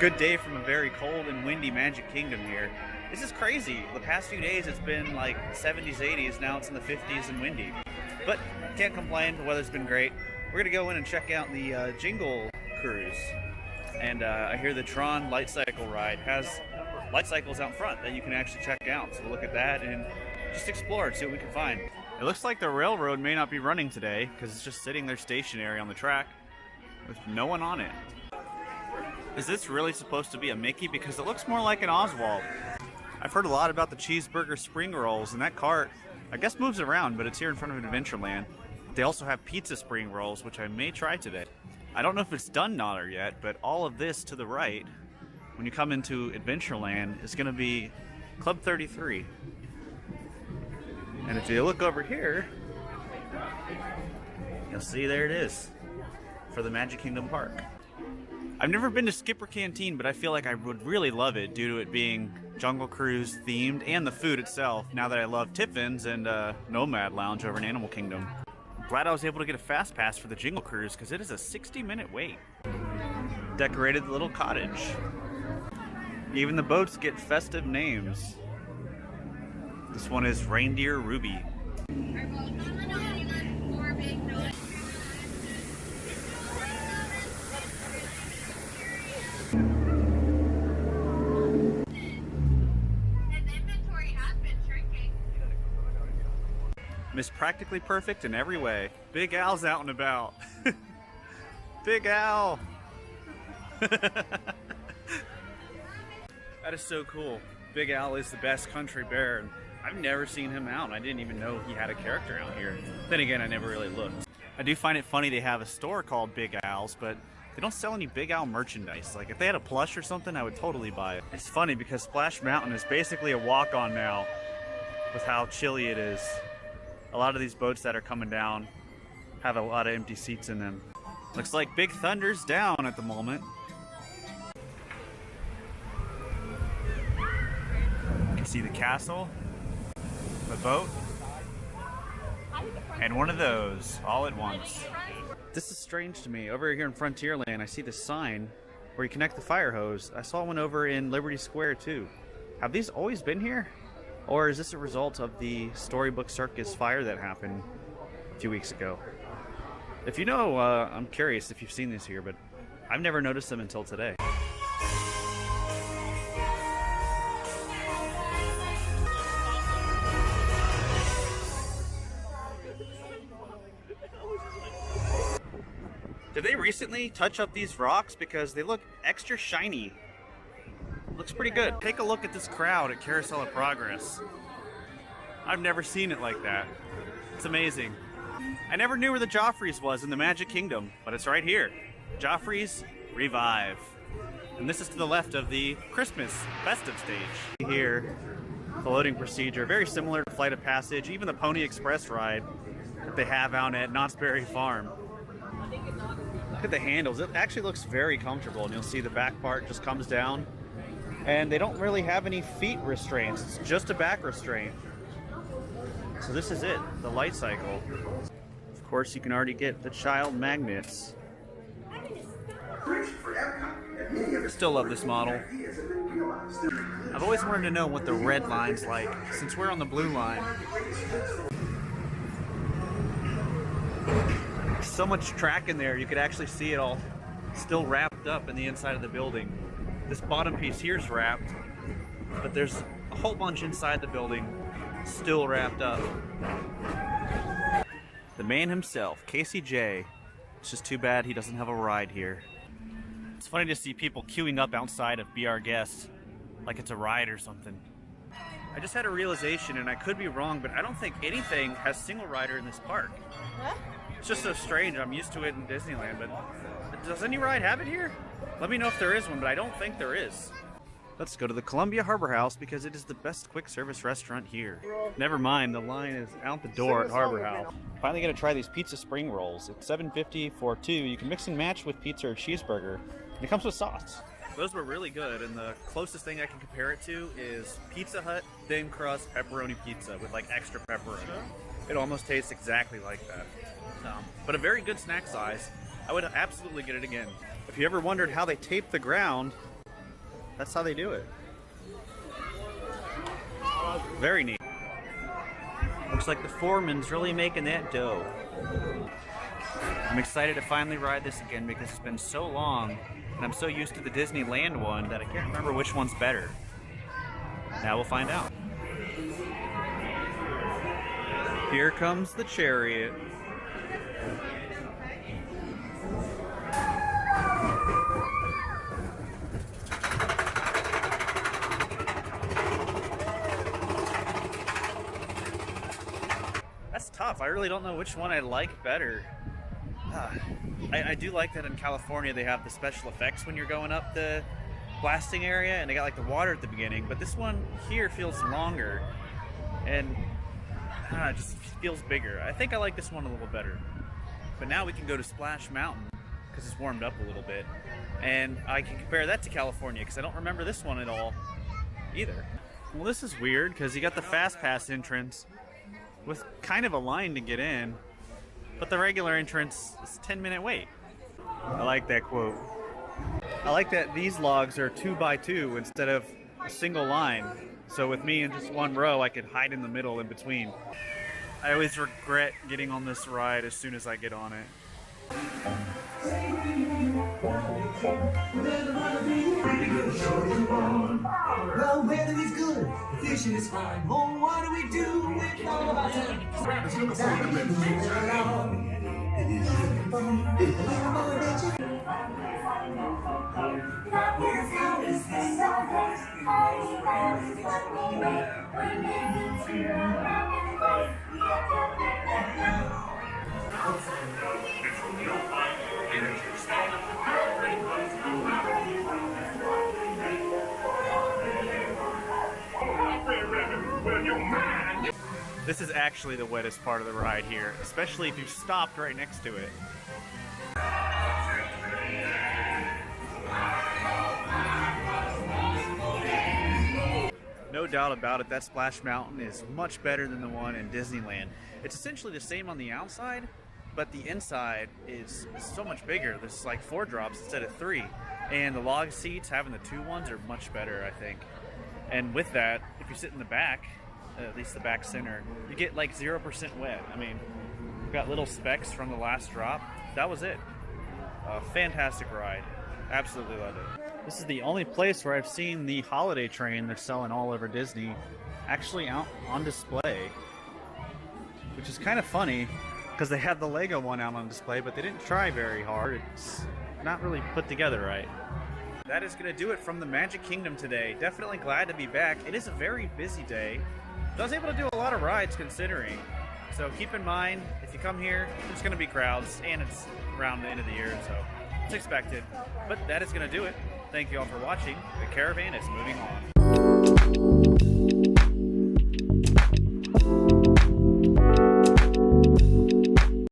Good day from a very cold and windy Magic Kingdom here. This is crazy. The past few days it's been like 70s, 80s, now it's in the 50s and windy. But can't complain, the weather's been great. We're gonna go in and check out the Jingle Cruise. And I hear the Tron Lightcycle ride has light cycles out front that you can actually check out. So we'll look at that and just explore and see what we can find. It looks like the railroad may not be running today because it's just sitting there stationary on the track with no one on it. Is this really supposed to be a Mickey? Because it looks more like an Oswald. I've heard a lot about the cheeseburger spring rolls, and that cart, I guess, moves around, but it's here in front of Adventureland. They also have pizza spring rolls, which I may try today. I don't know if it's done not or yet, but all of this to the right, when you come into Adventureland, is going to be Club 33. And if you look over here, you'll see there it is for the Magic Kingdom Park. I've never been to Skipper Canteen, but I feel like I would really love it due to it being Jungle Cruise themed and the food itself, now that I love Tiffin's and Nomad Lounge over in Animal Kingdom. I'm glad I was able to get a fast pass for the Jingle Cruise because it is a 60-minute wait. Decorated little cottage. Even the boats get festive names. This one is Reindeer Ruby. Miss Practically Perfect in every way. Big Al's out and about. Big Al! That is so cool. Big Al is the best country bear, and I've never seen him out. I didn't even know he had a character out here. Then again, I never really looked. I do find it funny they have a store called Big Al's, but they don't sell any Big Al merchandise. Like, if they had a plush or something, I would totally buy it. It's funny because Splash Mountain is basically a walk-on now with how chilly it is. A lot of these boats that are coming down have a lot of empty seats in them. Looks like Big Thunder's down at the moment. You can see the castle, the boat, and one of those all at once. This is strange to me. Over here in Frontierland, I see this sign where you connect the fire hose. I saw one over in Liberty Square too. Have these always been here? Or is this a result of the Storybook Circus fire that happened a few weeks ago? If you know, I'm curious if you've seen these here, but I've never noticed them until today. Did they recently touch up these rocks? Because they look extra shiny. Looks pretty good. Take a look at this crowd at Carousel of Progress. I've never seen it like that. It's amazing. I never knew where the Joffreys was in the Magic Kingdom, but it's right here. Joffrey's Revive. And this is to the left of the Christmas festive stage. Here, the loading procedure, very similar to Flight of Passage, even the Pony Express ride that they have out at Knott's Berry Farm. Look at the handles. It actually looks very comfortable, and you'll see the back part just comes down. And they don't really have any feet restraints. It's just a back restraint. So this is it, the light cycle. Of course, you can already get the child magnets. I still love this model. I've always wanted to know what the red line's like, since we're on the blue line. So much track in there, you could actually see it all still wrapped up in the inside of the building. This bottom piece here is wrapped, but there's a whole bunch inside the building still wrapped up. The man himself, Casey J. It's just too bad he doesn't have a ride here. It's funny to see people queuing up outside of Be Our Guest like it's a ride or something. I just had a realization, and I could be wrong, but I don't think anything has single rider in this park. Huh? It's just so strange. I'm used to it in Disneyland, but does any ride have it here? Let me know if there is one, but I don't think there is. Let's go to the Columbia Harbor House because it is the best quick service restaurant here. Never mind, the line is out the door at Harbor House. Finally gonna try these pizza spring rolls. It's $7.50 for two. You can mix and match with pizza or cheeseburger. And it comes with sauce. Those were really good, and the closest thing I can compare it to is Pizza Hut thin crust pepperoni pizza with like extra pepperoni. It almost tastes exactly like that. But a very good snack size. I would absolutely get it again. If you ever wondered how they tape the ground, That's how they do it. Very neat. Looks like the foreman's really making that dough. I'm excited to finally ride this again because it's been so long and I'm so used to the Disneyland one that I can't remember which one's better. Now we'll find out. Here comes the chariot. That's tough. I really don't know which one I like better. I do like that in California they have the special effects when you're going up the blasting area, and they got like the water at the beginning, but this one here feels longer and it just feels bigger. I think I like this one a little better. But now we can go to Splash Mountain because it's warmed up a little bit, and I can compare that to California because I don't remember this one at all either. Well, this is weird because you got the Fast Pass entrance with kind of a line to get in, but the regular entrance is a 10-minute wait. I like that quote. I like that these logs are 2x2 instead of a single line. So with me in just one row, I could hide in the middle in between. I always regret getting on this ride as soon as I get on it. The weather is good, the fishing is fine. Oh, what do we do with all of our time? This is actually the wettest part of the ride here, especially if you've stopped right next to it. No doubt about it, that Splash Mountain is much better than the one in Disneyland. It's essentially the same on the outside, but the inside is so much bigger. There's like 4 drops instead of 3. And the log seats, having the 2 ones, are much better, I think. And with that, if you sit in the back, at least the back center, you get like 0% wet. I mean, we've got little specks from the last drop. That was it. A fantastic ride. Absolutely love it. This is the only place where I've seen the holiday train they're selling all over Disney actually out on display, which is kind of funny because they had the Lego one out on display, but they didn't try very hard. It's not really put together right. That is going to do it from the Magic Kingdom today. Definitely glad to be back. It is a very busy day. I was able to do a lot of rides considering. So keep in mind, if you come here, there's going to be crowds, and it's around the end of the year, so it's expected. But that is going to do it. Thank you all for watching. The caravan is moving on.